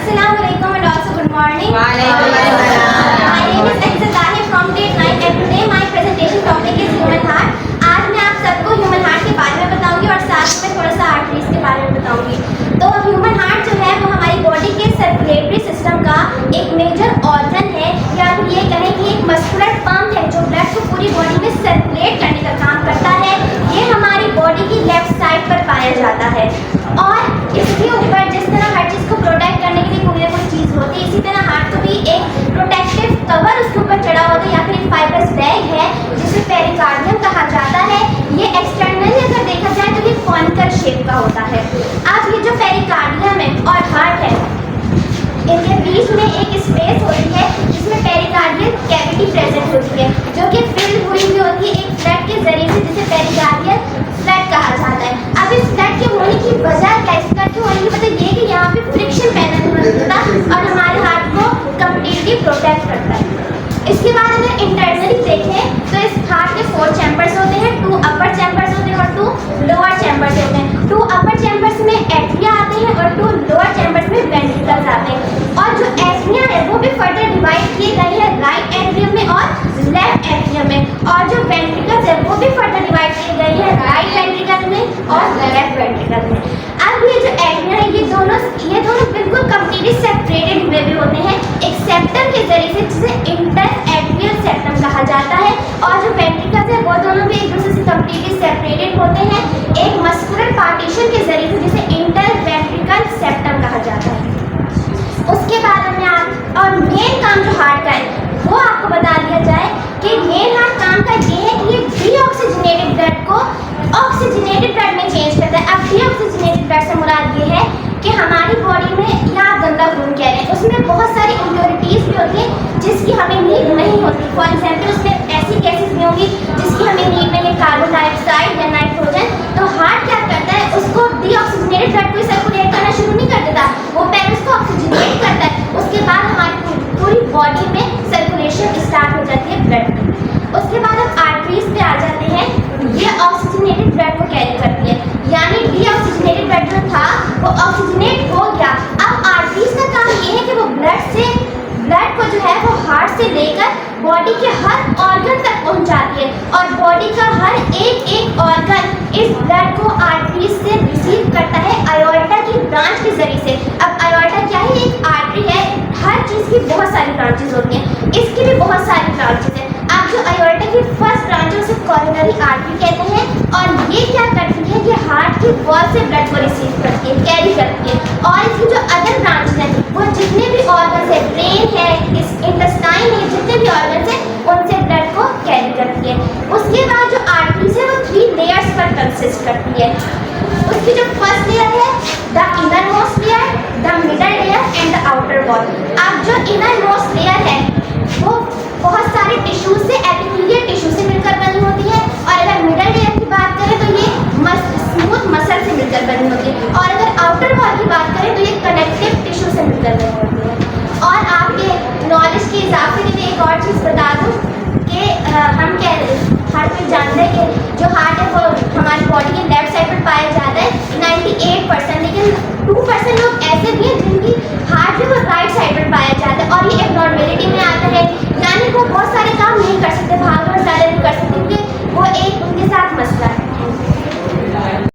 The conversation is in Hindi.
Assalamualaikum and also good morning. Walaikum assalam. My name is Aizza Tahir from grade 9 and today my presentation topic is human heart. आज मैं आप सबको ह्यूमन हार्ट के बारे में बताऊंगी और साथ में थोड़ा सा आर्टरीज के बारे में बताऊंगी। तो ह्यूमन हार्ट जो है वो हमारी बॉडी के सर्कुलेटरी सिस्टम का एक मेजर ऑर्गन है, या फिर ये कहें कि एक मस्कुलर पंप है जो ब्लड को पूरी बॉडी में सर्कुलेट करने का काम करता है। ये हमारी बॉडी की लेफ्ट साइड पर पाया जाता है और इसके ऊपर जिस तरह हर चीज़ को प्रोटेक्ट करने के लिए कोई ना कोई चीज़ होती है, इसी तरह हार्ट को भी एक प्रोटेक्टिव कवर उसके ऊपर चढ़ा होता है या फिर एक फाइब्रस बैग है जिसे पेरिकार्डियम कहा जाता है। ये एक्सटर्नली अगर देखा जाए तो ये कॉनिकल शेप का होता है। अब ये जो पेरिकार्डियम है और हार्ट है, इनके बीच में एक स्पेस होती है जिसमें पेरिकार्डियल कैविटी प्रेजेंट होती है, जो कि फिल हुई हुई होती है एक फ्लैट के जरिए से, जिसे पेरिकार्डियल फ्लैट कहा जाता है। अब इस फ्लैट के होने की वजह क्या है? इस फ्लैट के होने की वजह ये कि यहाँ पे फ्रिक्शन पैदा नहीं होता और हमारे हार्ट को कम्प्लीटली प्रोटेक्ट करता है। इसके बाद अगर इंटरनली देखें तो इस हार्ट के 4 चैम्बर्स होते हैं, 2 अपर चैम्बर्स होते हैं और 2 लोअर चैम्बर्स होते हैं। 2 अपर चैम्बर्स में एट्रिया आते हैं और 2 लोअर चैम्बर्स में वेंट्रिकल्स आते हैं। और जो एट्रिया है वो भी फर्दर डिवाइड किए गए हैं राइट एट्रियम में और लेफ्ट एट्रियम में, और जो वेंट्रिकल्स है वो भी फर्दर डिवाइड किए गए हैं राइट वेंट्रिकल में और लेफ्ट वेंट्रिकल में। अब ये जो एट्रिया है ये दोनों बिल्कुल कम्प्लीटली सेपरेटेड हुए भी होते हैं एक सेप्टम के जरिए से, जिसे इंटर एट्रियल सेप्टम कहा जाता है। और जो वेंट्रिकल्स है वो दोनों भी एक दूसरे से कम्प्लीटली सेपरेटेड होते हैं एक मस्कुलर पार्टीशन के जरिए से, जिसे इंटर वेंट्रिकल सेप्टम कहा जाता है। उसके बाद हमें और मेन काम जो हार्ट का है वो आपको बता दिया जाए कि मेन हार्ट काम का ये है कि ये डीऑक्सीजनेटेड ब्लड को ऑक्सीजनेटेड ब्लड में चेंज करता है। अब डीऑक्सीजनेटेड ब्लड से मुराद ये है कि हमारी बॉडी में, या आप गंदा खून कह रहे हैं, उसमें बहुत सारी इम्प्योरिटीज़ भी होती हैं जिसकी हमें नीड नहीं होती। फॉर एग्जाम्पल उसमें ऐसी गैसेज भी होंगी जिसकी हमें नीड नहीं है, कार्बन डाइऑक्साइड या नाइट्रोजन। तो हार्ट क्या करता है, उसको डीऑक्सीजनेटेड ब्लड को सर्कुलेट करना शुरू नहीं कर देता, वो पहले उसको ऑक्सीजनेट करता है, उसके बाद हमारी पूरी बॉडी में सर्कुलेशन स्टार्ट हो जाती है ब्लड की। उसके बाद हम आर्टरीज पे आ जाते हैं, ये ऑक्सीजनेटेड ब्लड को कैरी करती है, यानी डीऑक्सीजनेटेड ब्लड जो था वो ऑक्सीजनेट हो गया। अब आर्टरीज का काम ये है कि वो ब्लड को जो है वो हार्ट से लेकर बॉडी के हर ऑर्गन तक पहुंचाती है और बॉडी का हर एक ऑर्गन इस ब्लड को आर्टरीज से रिसीव करता है आयोर्टा की ब्रांच के जरिए से। अब आयोर्टा क्या है? एक आर्टरी है, हर चीज़ की बहुत सारी ब्रांचेज होती हैं, इसकी भी बहुत सारी ब्रांचेज हैं। आप जो आयोर्टा की फर्स्ट ब्रांच है उसे कॉरोनरी आर्टरी कहते हैं, और ये क्या करती है कि हार्ट की वॉल से ब्लड को रिसीव करती है, कैरी करती है। और इसकी जो अदर ब्रांचेज हैं वो जितने भी ऑर्गन्स है, ब्रेन है, इंटेस्टाइन है, जितने भी ऑर्गन्स हैं उनसे ब्लड को कैरी करती है। उसके बाद जो आर्टरीज है वो 3 लेयर्स पर कंसिस्ट करती है। उसकी जो फर्स्ट लेयर है the inner most layer, the middle layer and the outer wall. अब जो इनर